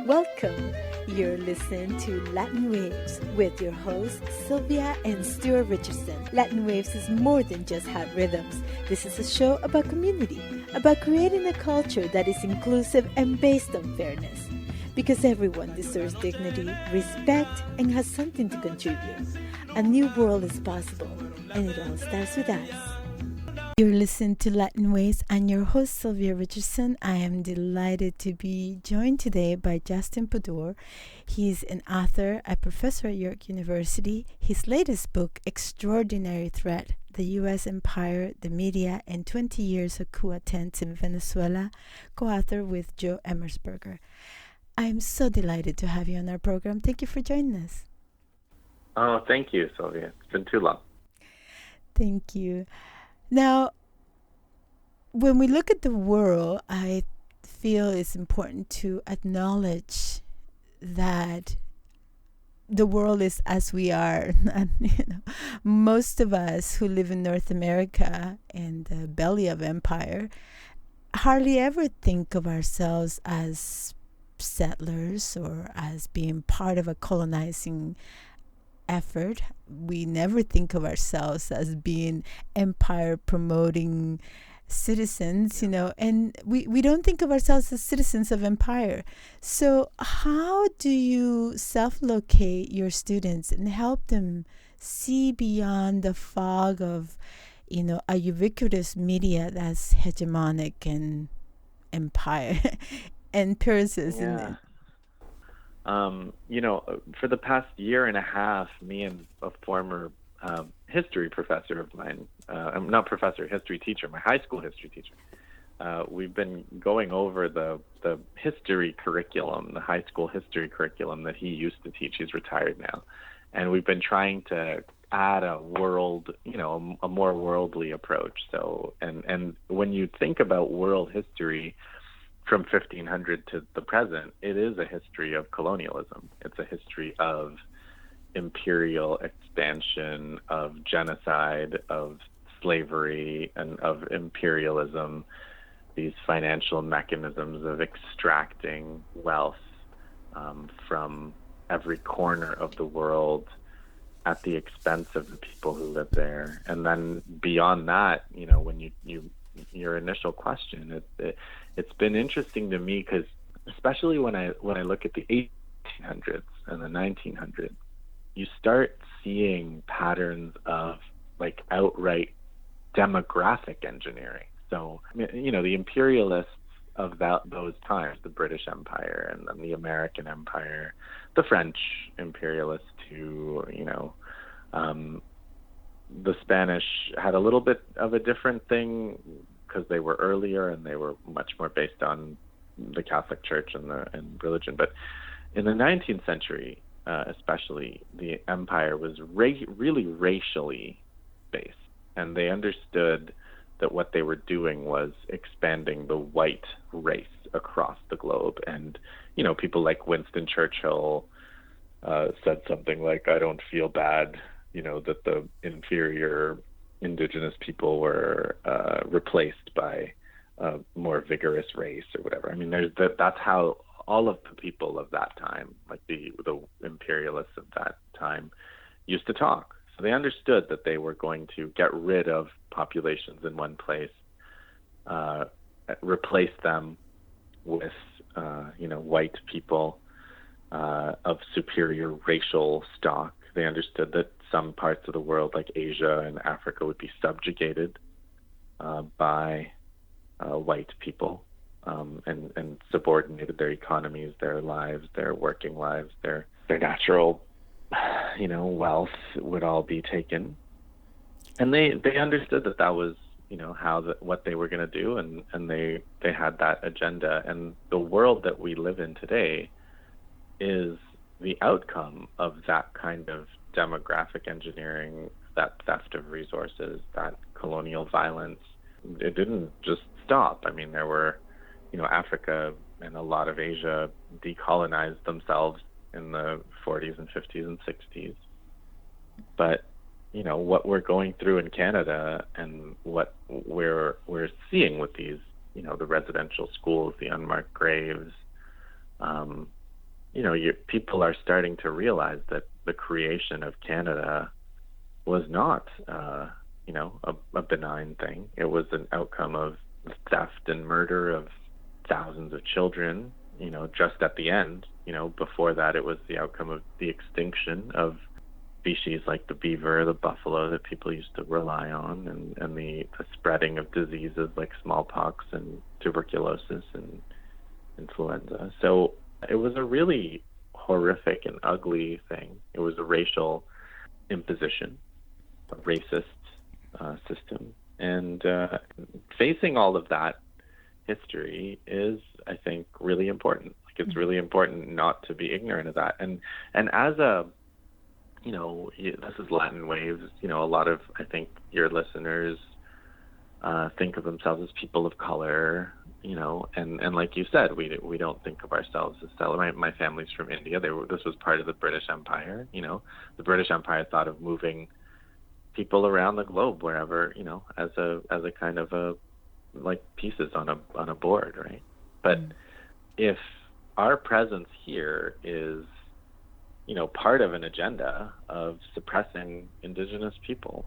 Welcome. You're listening to Latin Waves with your hosts, Sylvia and Stuart Richardson. Latin Waves is more than just hot rhythms. This is a show about community, about creating a culture that is inclusive and based on fairness. Because everyone deserves dignity, respect, and has something to contribute. A new world is possible, and it all starts with us. You're listening to Latin Ways. I'm your host, Sylvia Richardson. I am delighted to be joined today by Justin Podur. He's an author, a professor at York University. His latest book, Extraordinary Threat, The U.S. Empire, the Media, and 20 Years of Coup Attempts in Venezuela, co-author with Joe Emersberger. I'm so delighted to have you on our program. Thank you for joining us. Oh, thank you, Sylvia. It's been too long. Thank you. Now, when we look at the world, I feel it's important to acknowledge that the world is as we are. And, most of us who live in North America and the belly of empire hardly ever think of ourselves as settlers or as being part of a colonizing effort. We never think of ourselves as being empire promoting citizens, and we don't think of ourselves as citizens of empire. So how do you self-locate your students and help them see beyond the fog of, a ubiquitous media that's hegemonic and empire and appearances? Yeah. For the past year and a half, me and a former history professor of mine, I'm not professor, history teacher, my high school history teacher, we've been going over the history curriculum, the high school history curriculum that he used to teach. He's retired now. And we've been trying to add a world, a more worldly approach. So, and when you think about world history, from 1500 to the present, it is a history of colonialism. It's a history of imperial expansion, of genocide, of slavery, and of imperialism, these financial mechanisms of extracting wealth from every corner of the world at the expense of the people who live there. And then beyond that, when your initial question, it's been interesting to me because especially when I look at the 1800s and the 1900s, you start seeing patterns of like outright demographic engineering. So, the imperialists of those times, the British Empire and then the American Empire, the French imperialists too, the Spanish had a little bit of a different thing because they were earlier and they were much more based on the Catholic Church and religion. But in the 19th century, especially, the empire was really racially based, and they understood that what they were doing was expanding the white race across the globe. And people like Winston Churchill said something like, "I don't feel bad, that the inferior indigenous people were replaced by a more vigorous race," or whatever. I mean, that's how all of the people of that time, like the imperialists of that time, used to talk. So they understood that they were going to get rid of populations in one place, replace them with white people of superior racial stock. They understood that some parts of the world, like Asia and Africa, would be subjugated by white people, and subordinated their economies, their lives, their working lives, their natural, wealth would all be taken. And they understood that was, what they were going to do, and they had that agenda. And the world that we live in today is the outcome of that kind of demographic engineering, that theft of resources, that colonial violence. It didn't just stop. I mean, there were, Africa and a lot of Asia decolonized themselves in the 40s and 50s and 60s. But, what we're going through in Canada and what we're seeing with these, the residential schools, the unmarked graves, people are starting to realize that the creation of Canada was not, a benign thing. It was an outcome of theft and murder of thousands of children, just at the end. Before that, it was the outcome of the extinction of species like the beaver, the buffalo that people used to rely on, and the spreading of diseases like smallpox and tuberculosis and influenza. So it was a really horrific and ugly thing. It was a racial imposition, a racist system. And facing all of that history is, I think, really important. Like, it's really important not to be ignorant of that. And as this is Latin Waves. A lot of, I think, your listeners think of themselves as people of color. And like you said, we don't think of ourselves as my family's from India. This was part of the British Empire. The British Empire thought of moving people around the globe wherever, as a kind of like pieces on a board, right? But if our presence here is part of an agenda of suppressing Indigenous people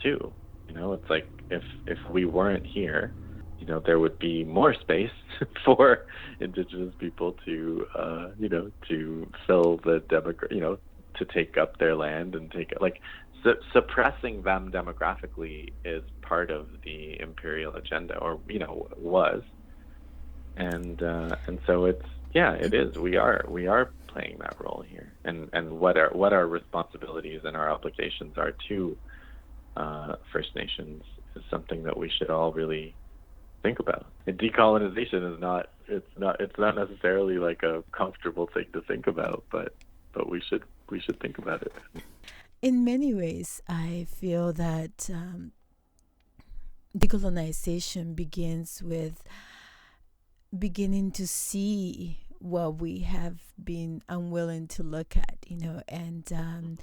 too. It's like if we weren't here, there would be more space for Indigenous people to fill the to take up their land and take it. Like, suppressing them demographically is part of the imperial agenda, or was, and so it is. We are playing that role here, and what our responsibilities and our obligations are to First Nations is something that we should all really think about. And decolonization is not necessarily like a comfortable thing to think about, but we should think about it. In many ways, I feel that decolonization begins with beginning to see what we have been unwilling to look at, and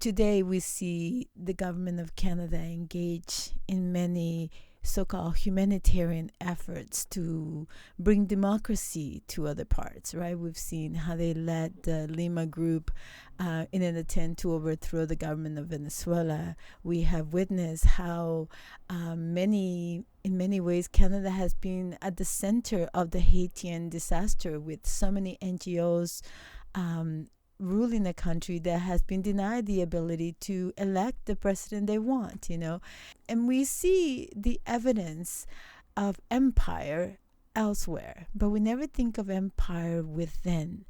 today we see the government of Canada engage in many so-called humanitarian efforts to bring democracy to other parts, right? We've seen how they led the Lima group in an attempt to overthrow the government of Venezuela. We have witnessed how in many ways, Canada has been at the center of the Haitian disaster, with so many NGOs ruling a country that has been denied the ability to elect the president they want, And we see the evidence of empire elsewhere, but we never think of empire within.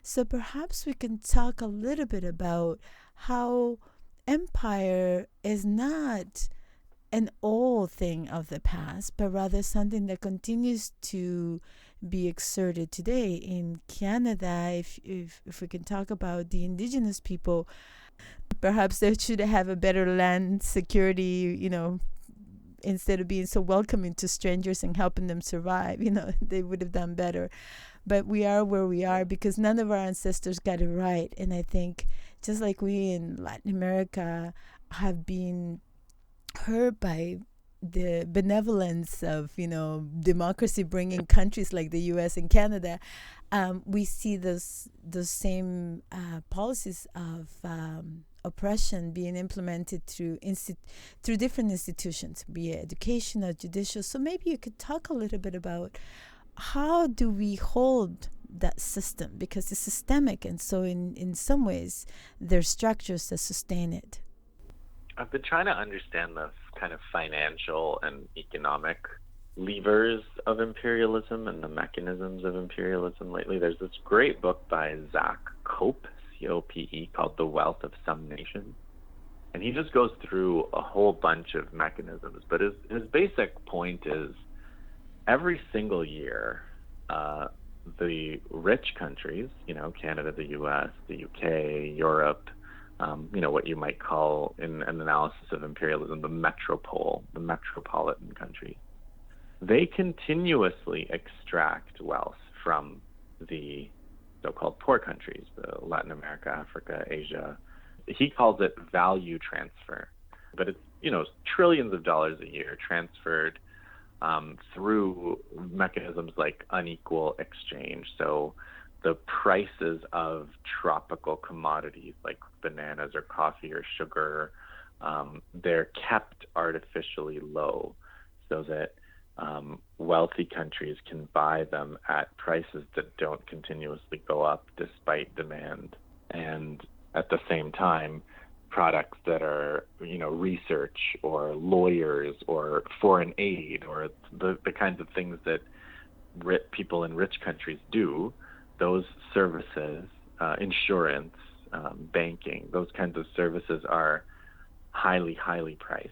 So perhaps we can talk a little bit about how empire is not an old thing of the past, but rather something that continues to be exerted today in Canada. If we can talk about the Indigenous people, perhaps they should have a better land security, instead of being so welcoming to strangers and helping them survive, they would have done better. But we are where we are because none of our ancestors got it right. And I think just like we in Latin America have been hurt by the benevolence of democracy bringing countries like the U.S. and Canada, we see those same policies of oppression being implemented through different institutions, be it education or judicial. So maybe you could talk a little bit about how do we hold that system, because it's systemic, and so in some ways there's structures that sustain it. I've been trying to understand the kind of financial and economic levers of imperialism and the mechanisms of imperialism lately. There's this great book by Zach Cope, C-O-P-E, called The Wealth of Some Nations. And he just goes through a whole bunch of mechanisms. But his basic point is every single year, the rich countries, Canada, the US, the UK, Europe, what you might call in an analysis of imperialism, the metropolitan countries, they continuously extract wealth from the so-called poor countries, the Latin America, Africa, Asia. He calls it value transfer, but it's, trillions of dollars a year transferred through mechanisms like unequal exchange. So the prices of tropical commodities like bananas or coffee or sugar, they're kept artificially low so that wealthy countries can buy them at prices that don't continuously go up despite demand. And at the same time, products that are, research or lawyers or foreign aid or the kinds of things that people in rich countries do, those services, insurance, banking, those kinds of services are highly, highly priced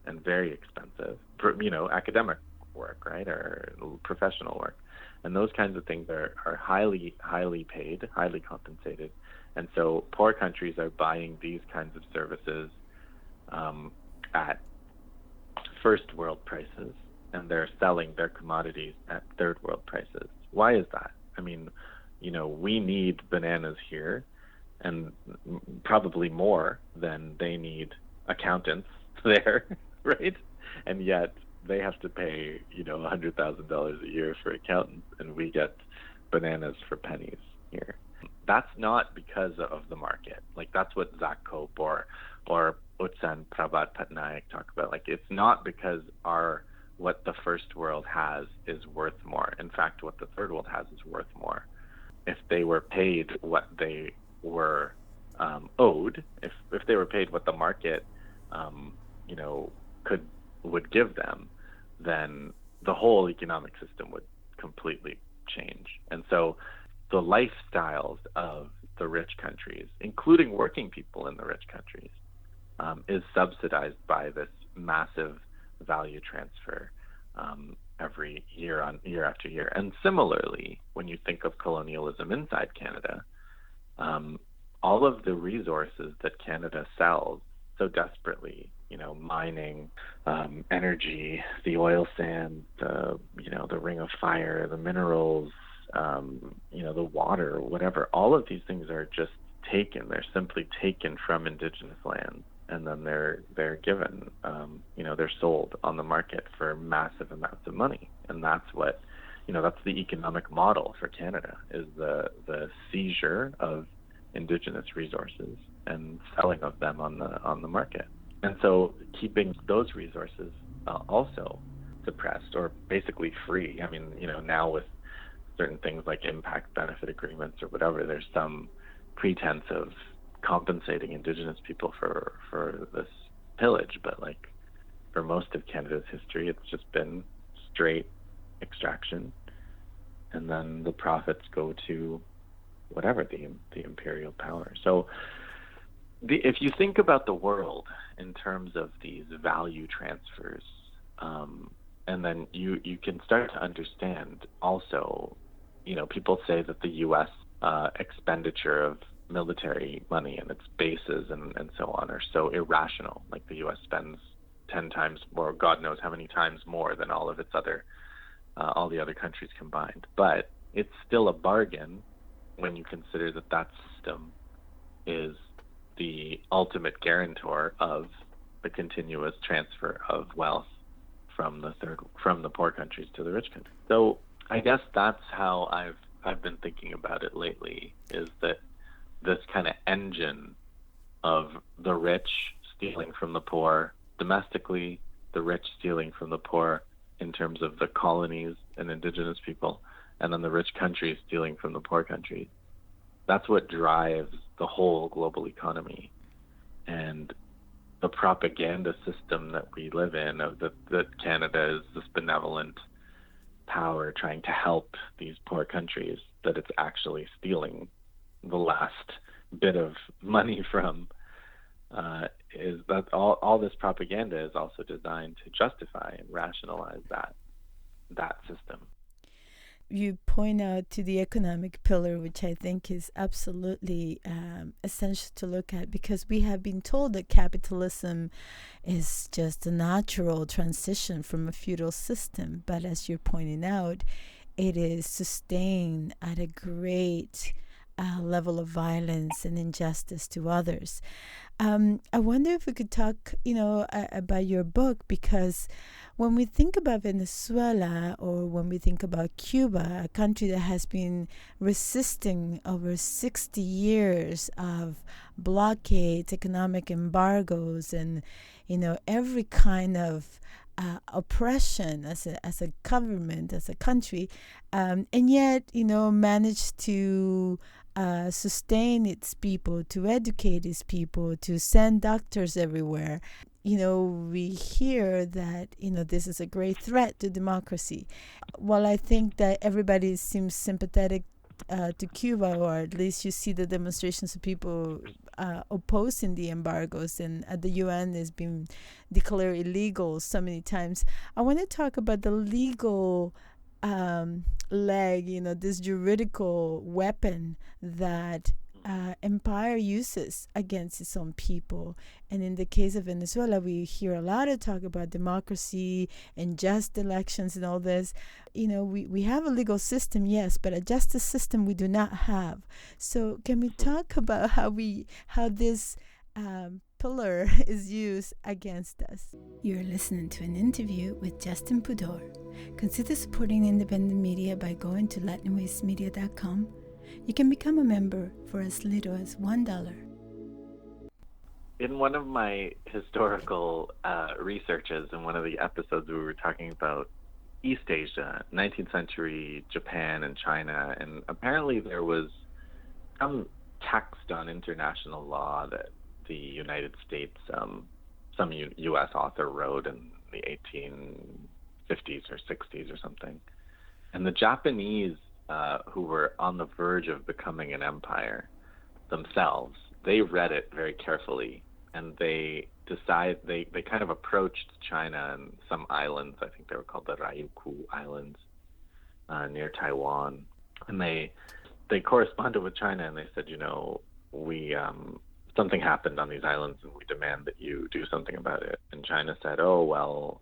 and very expensive for, academic work, right, or professional work. And those kinds of things are highly, highly paid, highly compensated. And so poor countries are buying these kinds of services at first world prices, and they're selling their commodities at third world prices. Why is that? I mean, we need bananas here, and probably more than they need accountants there, right? And yet they have to pay, $100,000 a year for accountants, and we get bananas for pennies here. That's not because of the market. Like, that's what Zach Cope or Utsan Prabhat Patnaik talk about. Like, it's not because what the first world has is worth more. In fact, what the third world has is worth more. If they were paid what they were owed, if they were paid what the market, would give them, then the whole economic system would completely change. And so the lifestyles of the rich countries, including working people in the rich countries, is subsidized by this massive value transfer every year after year. And similarly, when you think of colonialism inside Canada, all of the resources that Canada sells so desperately, mining, energy, the oil sand, the ring of fire, the minerals, the water, whatever, all of these things are just taken. They're simply taken from Indigenous lands, and then they're given, they're sold on the market for massive amounts of money. And that's what, that's the economic model for Canada, is the seizure of Indigenous resources and selling of them on the market. And so keeping those resources also suppressed or basically free. I mean, now with certain things like impact benefit agreements or whatever, there's some pretense of compensating Indigenous people for this pillage, but like for most of Canada's history, it's just been straight extraction, and then the profits go to whatever the imperial power. So if you think about the world in terms of these value transfers, and then you can start to understand also, people say that the U.S. Expenditure of military money and its bases and so on are so irrational. Like, the U.S. spends 10 times more, God knows how many times more, than all of its all the other countries combined. But it's still a bargain when you consider that system is the ultimate guarantor of the continuous transfer of wealth from the poor countries to the rich countries. So I guess that's how I've been thinking about it lately, is that this kind of engine of the rich stealing from the poor domestically, the rich stealing from the poor in terms of the colonies and Indigenous people, and then the rich countries stealing from the poor countries. That's what drives the whole global economy. And the propaganda system that we live in, of that Canada is this benevolent power trying to help these poor countries, that it's actually stealing the last bit of money from, is that all this propaganda is also designed to justify and rationalize that system. You point out to the economic pillar, which I think is absolutely essential to look at, because we have been told that capitalism is just a natural transition from a feudal system. But as you're pointing out, it is sustained at a great level of violence and injustice to others. I wonder if we could talk, about your book, because when we think about Venezuela or when we think about Cuba, a country that has been resisting over 60 years of blockades, economic embargoes, and, every kind of oppression as a government, as a country, and yet, managed to sustain its people, to educate its people, to send doctors everywhere. We hear that, this is a great threat to democracy. While I think that everybody seems sympathetic to Cuba, or at least you see the demonstrations of people opposing the embargoes, and the UN has been declared illegal so many times. I want to talk about the legal leg, this juridical weapon that empire uses against its own people. And in the case of Venezuela, we hear a lot of talk about democracy and just elections and all this. We have a legal system, yes, but a justice system we do not have. So can we talk about how this pillar is used against us? You're listening to an interview with Justin Podur. Consider supporting independent media by going to latinwaysmedia.com. You can become a member for as little as $1. In one of my historical researches, in one of the episodes, we were talking about East Asia, 19th century Japan and China, and apparently there was some text on international law that the United States, some U.S. author wrote in the 1850s or 60s or something. And the Japanese, who were on the verge of becoming an empire themselves, they read it very carefully, and they kind of approached China and some islands, I think they were called the Ryukyu Islands, near Taiwan, and they corresponded with China, and they said, we something happened on these islands, and we demand that you do something about it. And China said, oh well,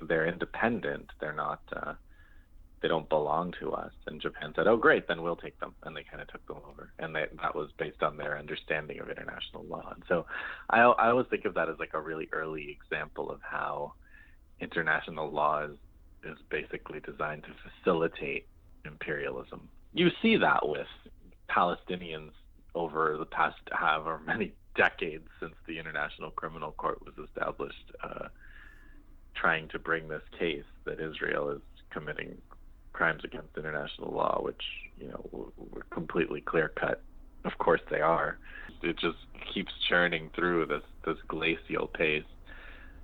they're independent, they're not. They don't belong to us. And Japan said, oh, great, then we'll take them. And they kind of took them over. And that was based on their understanding of international law. And so I always think of that as like a really early example of how international law is basically designed to facilitate imperialism. You see that with Palestinians over the past however many decades since the International Criminal Court was established, trying to bring this case that Israel is committing crimes against international law, which were completely clear cut. Of course they are. It just keeps churning through this glacial pace,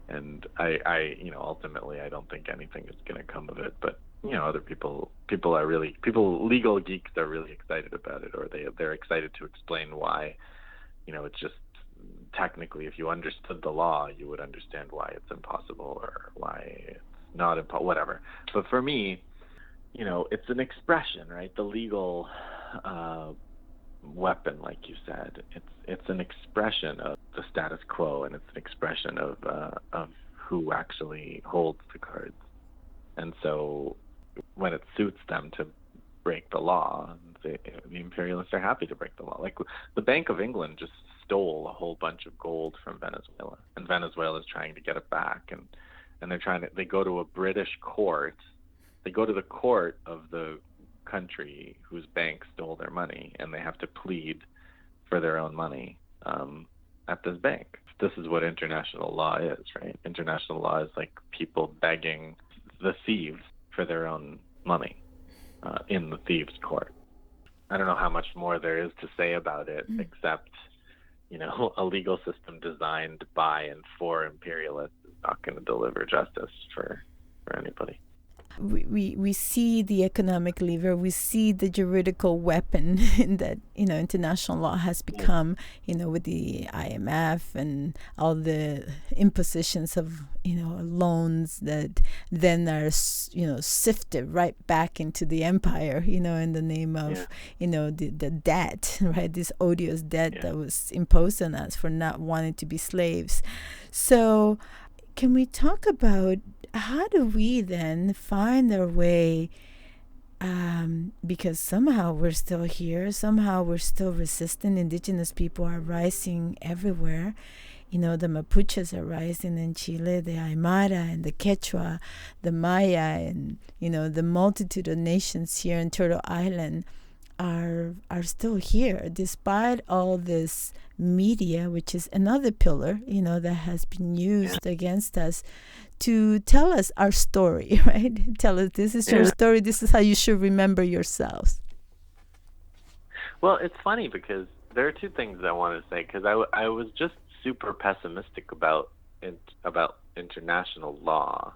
and I ultimately I don't think anything is going to come of it. But other people, legal geeks are really excited about it, or they're excited to explain why. It's just technically, if you understood the law, you would understand why it's impossible or why it's not impossible, whatever. But for me, it's an expression, right? The legal weapon, like you said, it's an expression of the status quo, and it's an expression of who actually holds the cards. And so, when it suits them to break the law, the imperialists are happy to break the law. Like the Bank of England just stole a whole bunch of gold from Venezuela, and Venezuela is trying to get it back, and they go to a British court. They go to the court of the country whose bank stole their money, and they have to plead for their own money at this bank. This is what international law is, right? International law is like people begging the thieves for their own money in the thieves' court. I don't know how much more there is to say about it, except, a legal system designed by and for imperialists is not going to deliver justice for anybody. We see the economic lever, we see the juridical weapon that international law has become, with the IMF and all the impositions of loans that then are sifted right back into the empire, in the name of the debt, right? This odious debt that was imposed on us for not wanting to be slaves. So can we talk about how do we then find our way because somehow we're still here, somehow we're still resistant. Indigenous people are rising everywhere. The Mapuches are rising in Chile, the Aymara and the Quechua, the Maya, and the multitude of nations here in Turtle Island are still here despite all this media, which is another pillar, that has been used against us to tell us our story, right? Tell us, this is your story, this is how you should remember yourselves. Well, it's funny because there are two things I want to say, because I was just super pessimistic about international law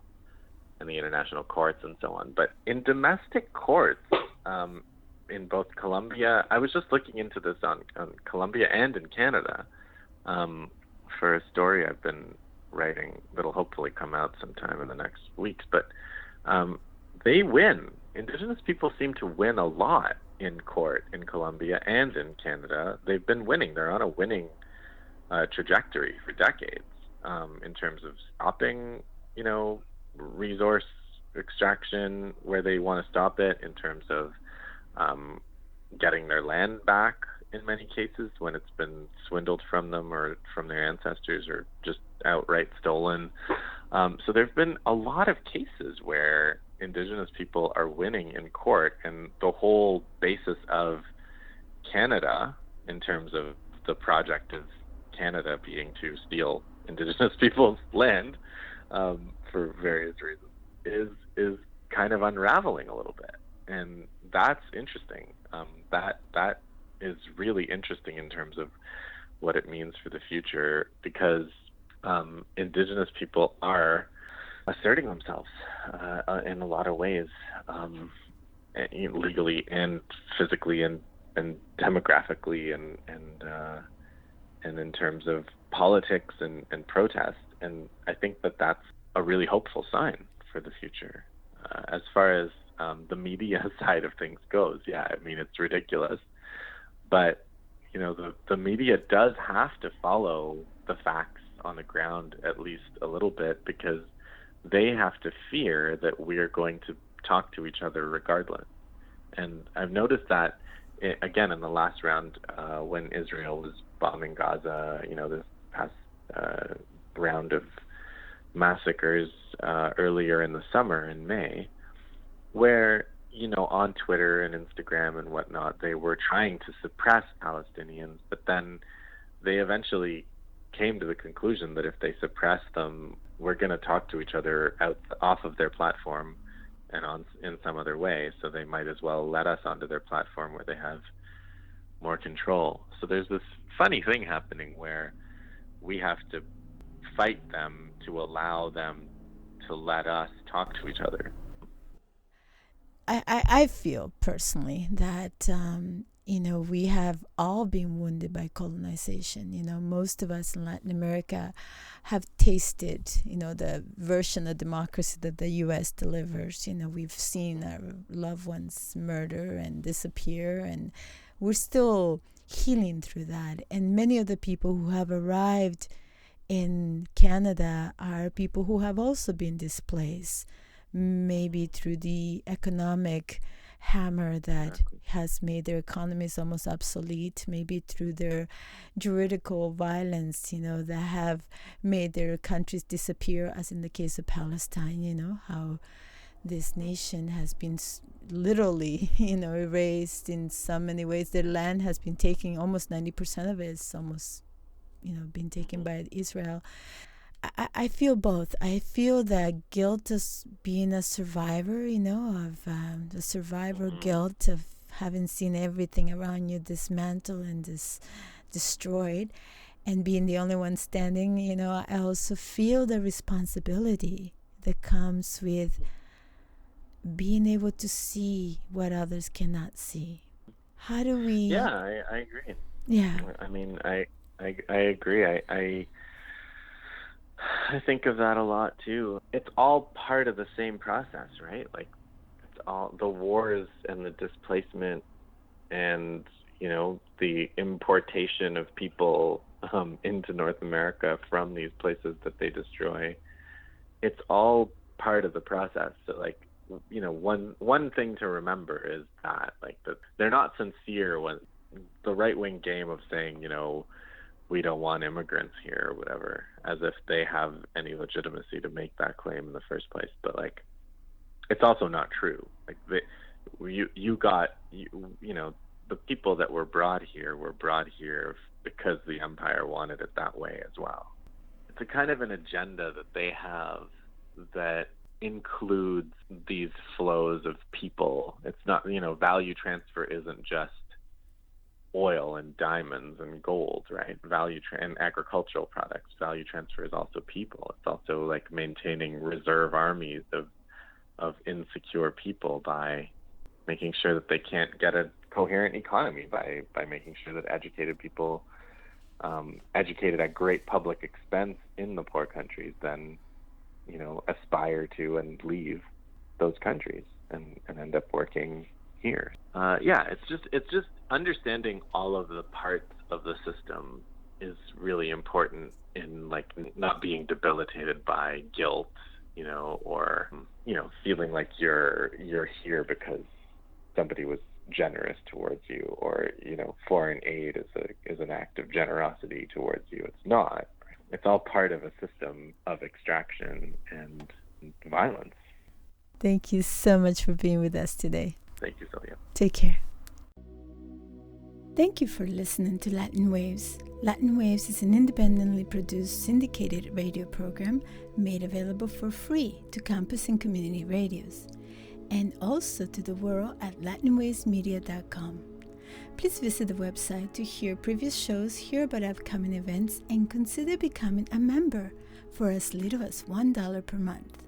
and the international courts and so on. But in domestic courts, in both Colombia, I was just looking into this on Colombia and in Canada, for a story I've been writing that'll hopefully come out sometime in the next weeks. But they win. Indigenous people seem to win a lot in court in Colombia and in Canada. They've been winning. They're on a winning trajectory for decades, in terms of stopping, resource extraction where they want to stop it, in terms of getting their land back in many cases when it's been swindled from them or from their ancestors, or just outright stolen. So there've been a lot of cases where Indigenous people are winning in court, and the whole basis of Canada, in terms of the project of Canada being to steal Indigenous people's land, for various reasons, is kind of unraveling a little bit, and that's interesting. That is really interesting in terms of what it means for the future, because Indigenous people are asserting themselves in a lot of ways, legally and physically and demographically and in terms of politics and protest. And I think that that's a really hopeful sign for the future. As far as the media side of things goes, it's ridiculous. But, the media does have to follow the facts on the ground at least a little bit, because they have to fear that we are going to talk to each other regardless. And I've noticed that, again, in the last round, when Israel was bombing Gaza, this past round of massacres earlier in the summer in May, where, on Twitter and Instagram and whatnot, they were trying to suppress Palestinians, but then they eventually came to the conclusion that if they suppress them, we're going to talk to each other off of their platform and in some other way, so they might as well let us onto their platform where they have more control. So there's this funny thing happening where we have to fight them to allow them to let us talk to each other. I feel personally that we have all been wounded by colonization. Most of us in Latin America have tasted the version of democracy that the U.S. delivers. We've seen our loved ones murder and disappear, and we're still healing through that. And many of the people who have arrived in Canada are people who have also been displaced, maybe through the economic hammer that has made their economies almost obsolete, maybe through their juridical violence, that have made their countries disappear, as in the case of Palestine, how this nation has been literally, erased in so many ways. Their land has been taken, almost 90% of it is almost, been taken by Israel. I feel both. I feel that guilt of being a survivor, of the survivor guilt of having seen everything around you dismantled and destroyed, and being the only one standing. I also feel the responsibility that comes with being able to see what others cannot see. How do we? Yeah, I agree. Yeah. I agree. I think of that a lot too. It's all part of the same process, right? Like, it's all the wars and the displacement and, the importation of people into North America from these places that they destroy. It's all part of the process. So, like, one thing to remember is that that they're not sincere when the right-wing game of saying, we don't want immigrants here or whatever, as if they have any legitimacy to make that claim in the first place. But it's also not true. The people that were brought here because the empire wanted it that way as well. It's a kind of an agenda that they have that includes these flows of people. It's not, value transfer isn't just oil and diamonds and gold, right? And agricultural products. Value transfer is also people. It's also maintaining reserve armies of insecure people by making sure that they can't get a coherent economy, by making sure that educated people, educated at great public expense in the poor countries, then aspire to and leave those countries and end up working here. It's just understanding all of the parts of the system is really important in not being debilitated by guilt, or feeling like you're here because somebody was generous towards you, or foreign aid is an act of generosity towards you. It's not. It's all part of a system of extraction and violence. Thank you so much for being with us today. Thank you, Sylvia. Take care. Thank you for listening to Latin Waves. Latin Waves is an independently produced syndicated radio program made available for free to campus and community radios, and also to the world at latinwavesmedia.com. Please visit the website to hear previous shows, hear about upcoming events, and consider becoming a member for as little as $1 per month.